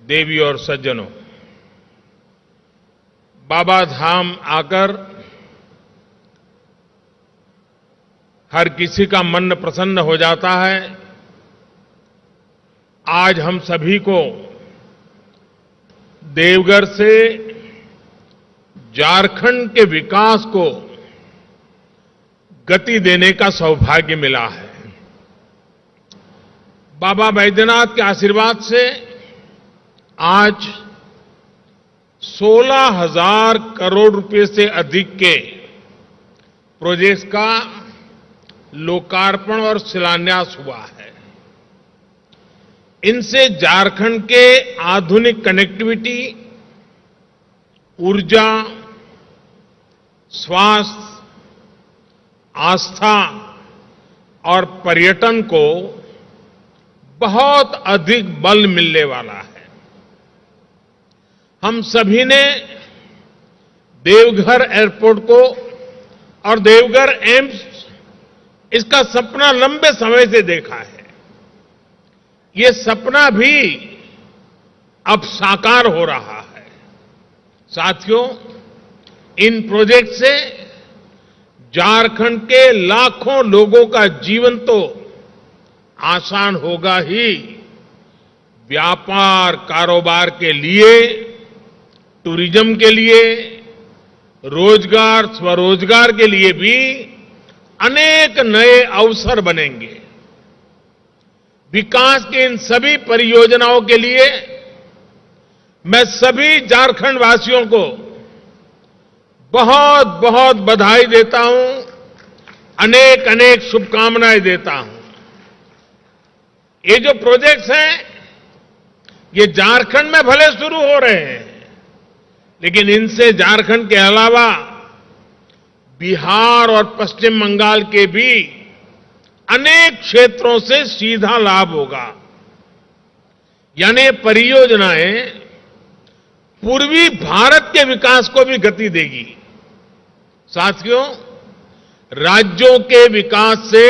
देवी और सज्जनों, बाबा धाम आकर हर किसी का मन प्रसन्न हो जाता है। आज हम सभी को देवघर से झारखंड के विकास को गति देने का सौभाग्य मिला है। बाबा बैद्यनाथ के आशीर्वाद से आज 16,000 करोड़ रुपए से अधिक के प्रोजेक्ट्स का लोकार्पण और शिलान्यास हुआ है। इनसे झारखंड के आधुनिक कनेक्टिविटी, ऊर्जा, स्वास्थ्य, आस्था और पर्यटन को बहुत अधिक बल मिलने वाला है। हम सभी ने देवघर एयरपोर्ट को और देवघर एम्स, इसका सपना लंबे समय से देखा है। ये सपना भी अब साकार हो रहा है। साथियों, इन प्रोजेक्ट से झारखंड के लाखों लोगों का जीवन तो आसान होगा ही, व्यापार कारोबार के लिए, टूरिज्म के लिए, रोजगार स्वरोजगार के लिए भी अनेक नए अवसर बनेंगे। विकास की इन सभी परियोजनाओं के लिए मैं सभी झारखंड वासियों को बहुत बहुत बधाई देता हूं, अनेक अनेक शुभकामनाएं देता हूं। ये जो प्रोजेक्ट्स हैं, ये झारखंड में भले शुरू हो रहे हैं, लेकिन इनसे झारखंड के अलावा बिहार और पश्चिम बंगाल के भी अनेक क्षेत्रों से सीधा लाभ होगा। यानी ये परियोजनाएं पूर्वी भारत के विकास को भी गति देगी। साथियों, राज्यों के विकास से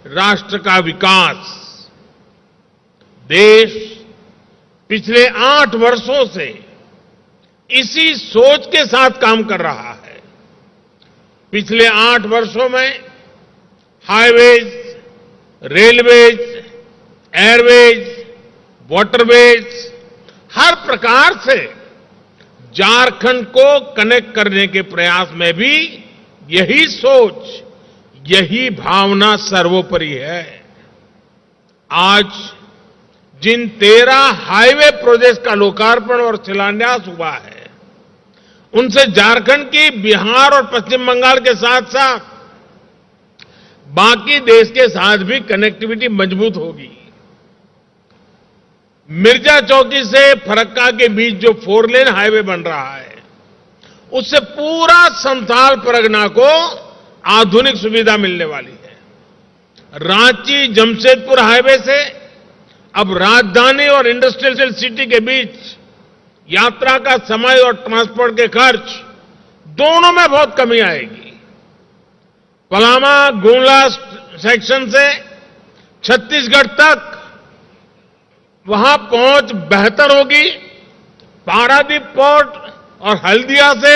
राष्ट्र का विकास, देश पिछले 8 वर्षों से इसी सोच के साथ काम कर रहा है। पिछले 8 वर्षों में हाईवेज, रेलवेज, एयरवेज, वाटरवेज, हर प्रकार से झारखंड को कनेक्ट करने के प्रयास में भी यही सोच, यही भावना सर्वोपरि है। आज जिन 13 हाईवे प्रोजेक्ट्स का लोकार्पण और शिलान्यास हुआ है, उनसे झारखंड की बिहार और पश्चिम बंगाल के साथ साथ बाकी देश के साथ भी कनेक्टिविटी मजबूत होगी। मिर्जा चौकी से फरक्का के बीच जो 4 लेन हाईवे बन रहा है, उससे पूरा संथाल परगना को आधुनिक सुविधा मिलने वाली है। रांची जमशेदपुर हाईवे से अब राजधानी और इंडस्ट्रियल सिटी के बीच यात्रा का समय और ट्रांसपोर्ट के खर्च दोनों में बहुत कमी आएगी। पलामा गुमला सेक्शन से छत्तीसगढ़ तक वहां पहुंच बेहतर होगी। पारादीप पोर्ट और हल्दिया से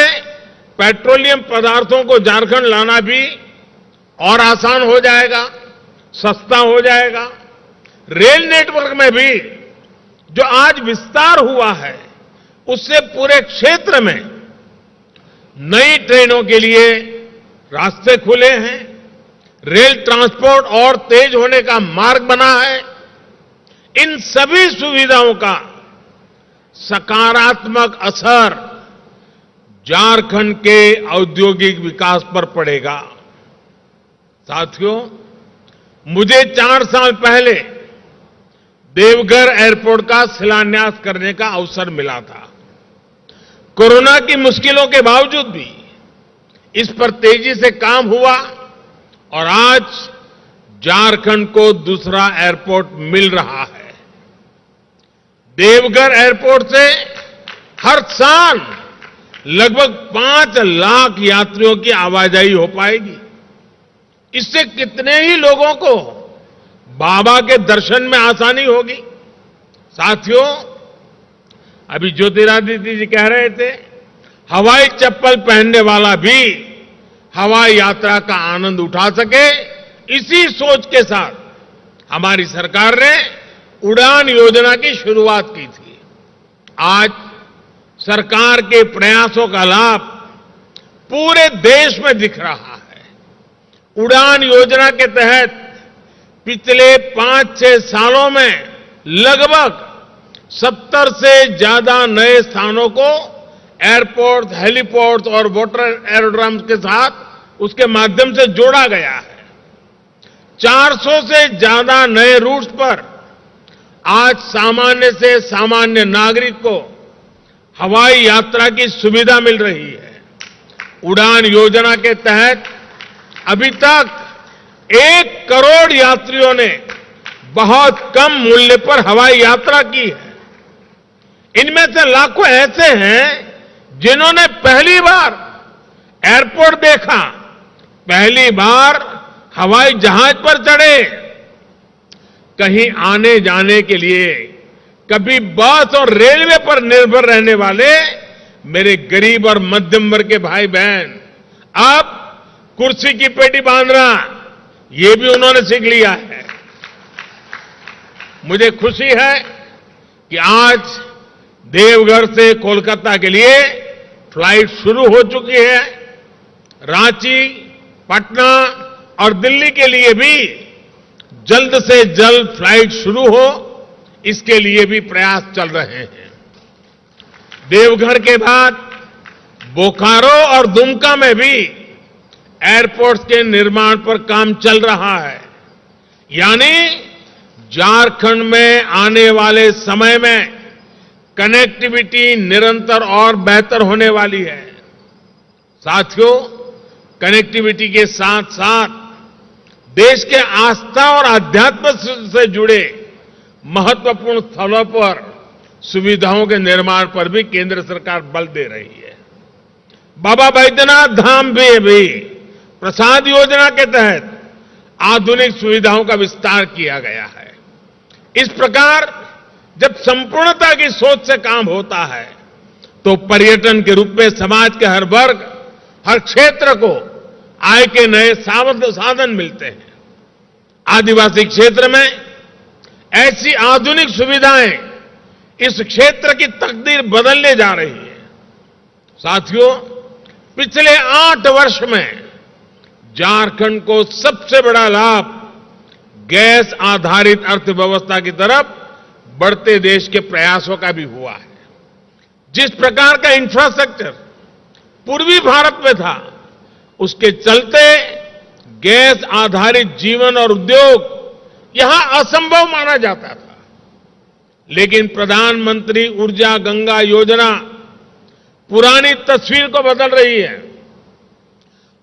पेट्रोलियम पदार्थों को झारखंड लाना भी और आसान हो जाएगा, सस्ता हो जाएगा। रेल नेटवर्क में भी जो आज विस्तार हुआ है, उससे पूरे क्षेत्र में नई ट्रेनों के लिए रास्ते खुले हैं। रेल ट्रांसपोर्ट और तेज होने का मार्ग बना है। इन सभी सुविधाओं का सकारात्मक असर झारखंड के औद्योगिक विकास पर पड़ेगा। साथियों, मुझे 4 साल पहले देवघर एयरपोर्ट का शिलान्यास करने का अवसर मिला था। कोरोना की मुश्किलों के बावजूद भी इस पर तेजी से काम हुआ और आज झारखंड को दूसरा एयरपोर्ट मिल रहा है। देवघर एयरपोर्ट से हर साल लगभग 5 लाख यात्रियों की आवाजाही हो पाएगी। इससे कितने ही लोगों को बाबा के दर्शन में आसानी होगी। साथियों, अभी ज्योतिरादित्य जी कह रहे थे, हवाई चप्पल पहनने वाला भी हवाई यात्रा का आनंद उठा सके, इसी सोच के साथ हमारी सरकार ने उड़ान योजना की शुरुआत की थी। आज सरकार के प्रयासों का लाभ पूरे देश में दिख रहा है। उड़ान योजना के तहत पिछले 5-6 सालों में लगभग 70 से ज्यादा नए स्थानों को एयरपोर्ट, हेलीपोर्ट और वाटर एरोड्रम्स के साथ उसके माध्यम से जोड़ा गया है। 400 से ज्यादा नए रूट्स पर आज सामान्य से सामान्य नागरिक को हवाई यात्रा की सुविधा मिल रही है। उड़ान योजना के तहत अभी तक 1 करोड़ यात्रियों ने बहुत कम मूल्य पर हवाई यात्रा की है। इनमें से लाखों ऐसे हैं जिन्होंने पहली बार एयरपोर्ट देखा, पहली बार हवाई जहाज पर चढ़े। कहीं आने जाने के लिए कभी बस और रेलवे पर निर्भर रहने वाले मेरे गरीब और मध्यम वर्ग के भाई बहन अब कुर्सी की पेटी बांधना, ये भी उन्होंने सीख लिया है। मुझे खुशी है कि आज देवघर से कोलकाता के लिए फ्लाइट शुरू हो चुकी है। रांची, पटना और दिल्ली के लिए भी जल्द से जल्द फ्लाइट शुरू हो, इसके लिए भी प्रयास चल रहे हैं। देवघर के बाद बोकारो और दुमका में भी एयरपोर्ट्स के निर्माण पर काम चल रहा है। यानी झारखंड में आने वाले समय में कनेक्टिविटी निरंतर और बेहतर होने वाली है। साथियों, कनेक्टिविटी के साथ साथ देश के आस्था और आध्यात्म से जुड़े महत्वपूर्ण स्थलों पर सुविधाओं के निर्माण पर भी केंद्र सरकार बल दे रही है। बाबा बैद्यनाथ धाम भी प्रसाद योजना के तहत आधुनिक सुविधाओं का विस्तार किया गया है। इस प्रकार जब संपूर्णता की सोच से काम होता है तो पर्यटन के रूप में समाज के हर वर्ग, हर क्षेत्र को आय के नए साधन मिलते हैं। आदिवासी क्षेत्र में ऐसी आधुनिक सुविधाएं इस क्षेत्र की तकदीर बदलने जा रही है। साथियों, पिछले 8 वर्ष में झारखंड को सबसे बड़ा लाभ गैस आधारित अर्थव्यवस्था की तरफ बढ़ते देश के प्रयासों का भी हुआ है। जिस प्रकार का इंफ्रास्ट्रक्चर पूर्वी भारत में था, उसके चलते गैस आधारित जीवन और उद्योग यहां असंभव माना जाता था। लेकिन प्रधानमंत्री ऊर्जा गंगा योजना पुरानी तस्वीर को बदल रही है।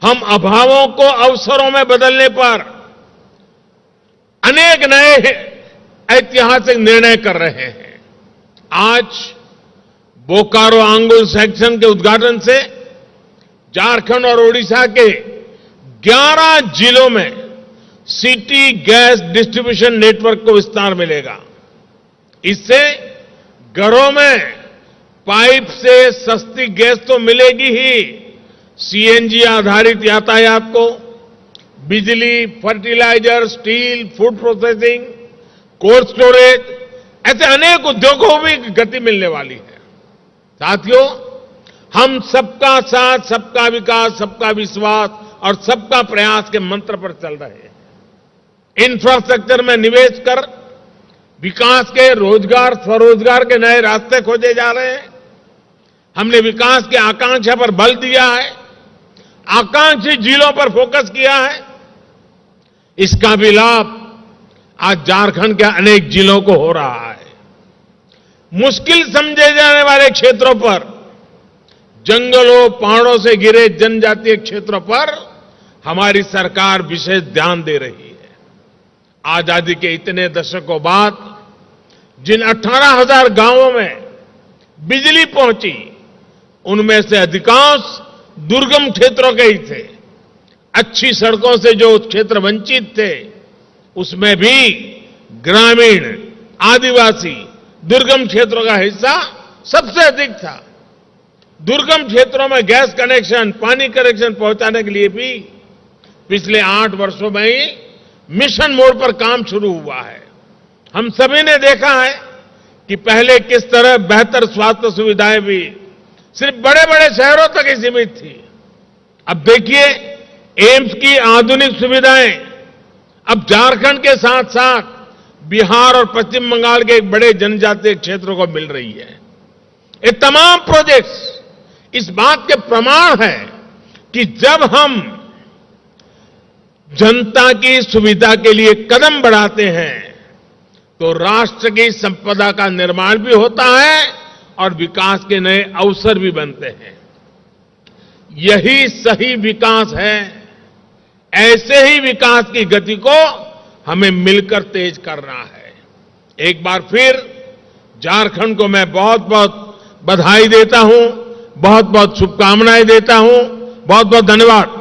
हम अभावों को अवसरों में बदलने पर अनेक नए ऐतिहासिक निर्णय कर रहे हैं। आज बोकारो आंगुल सेक्शन के उद्घाटन से झारखंड और ओडिशा के 11 जिलों में सिटी गैस डिस्ट्रीब्यूशन नेटवर्क को विस्तार मिलेगा। इससे घरों में पाइप से सस्ती गैस तो मिलेगी ही, सीएनजी आधारित यातायात को बिजली, fertiliser, steel, food processing, cold storage, ऐसे अनेक उद्योगों को भी गति मिलने वाली है। साथियों, हम सबका साथ, सबका विकास, सबका विश्वास और सबका प्रयास के मंत्र पर चल रहे हैं। इंफ्रास्ट्रक्चर में निवेश कर विकास के रोजगार, स्वरोजगार के नए रास्ते खोजे जा रहे हैं। हमने विकास की आकांक्षा पर बल दिया है, आकांक्षी जिलों पर फोकस किया है। इसका भी लाभ आज झारखंड के अनेक जिलों को हो रहा है। मुश्किल समझे जाने वाले क्षेत्रों पर, जंगलों, पहाड़ों से घिरे जनजातीय क्षेत्रों पर हमारी सरकार विशेष ध्यान दे रही है। आजादी के इतने दशकों बाद जिन 18,000 गांवों में बिजली पहुंची, उनमें से अधिकांश दुर्गम क्षेत्रों के ही थे। अच्छी सड़कों से जो क्षेत्र वंचित थे, उसमें भी ग्रामीण, आदिवासी, दुर्गम क्षेत्रों का हिस्सा सबसे अधिक था। दुर्गम क्षेत्रों में गैस कनेक्शन, पानी कनेक्शन पहुंचाने के लिए भी पिछले 8 वर्षों में ही मिशन मोड पर काम शुरू हुआ है। हम सभी ने देखा है कि पहले किस तरह बेहतर स्वास्थ्य सुविधाएं भी सिर्फ बड़े बड़े शहरों तक ही सीमित थी। अब देखिए, एम्स की आधुनिक सुविधाएं अब झारखंड के साथ साथ बिहार और पश्चिम बंगाल के एक बड़े जनजातीय क्षेत्रों को मिल रही है। ये तमाम प्रोजेक्ट्स इस बात के प्रमाण है कि जब हम जनता की सुविधा के लिए कदम बढ़ाते हैं तो राष्ट्र की संपदा का निर्माण भी होता है और विकास के नए अवसर भी बनते हैं। यही सही विकास है। ऐसे ही विकास की गति को हमें मिलकर तेज करना है। एक बार फिर झारखंड को मैं बहुत बहुत बधाई देता हूं, बहुत बहुत शुभकामनाएं देता हूं। बहुत बहुत धन्यवाद।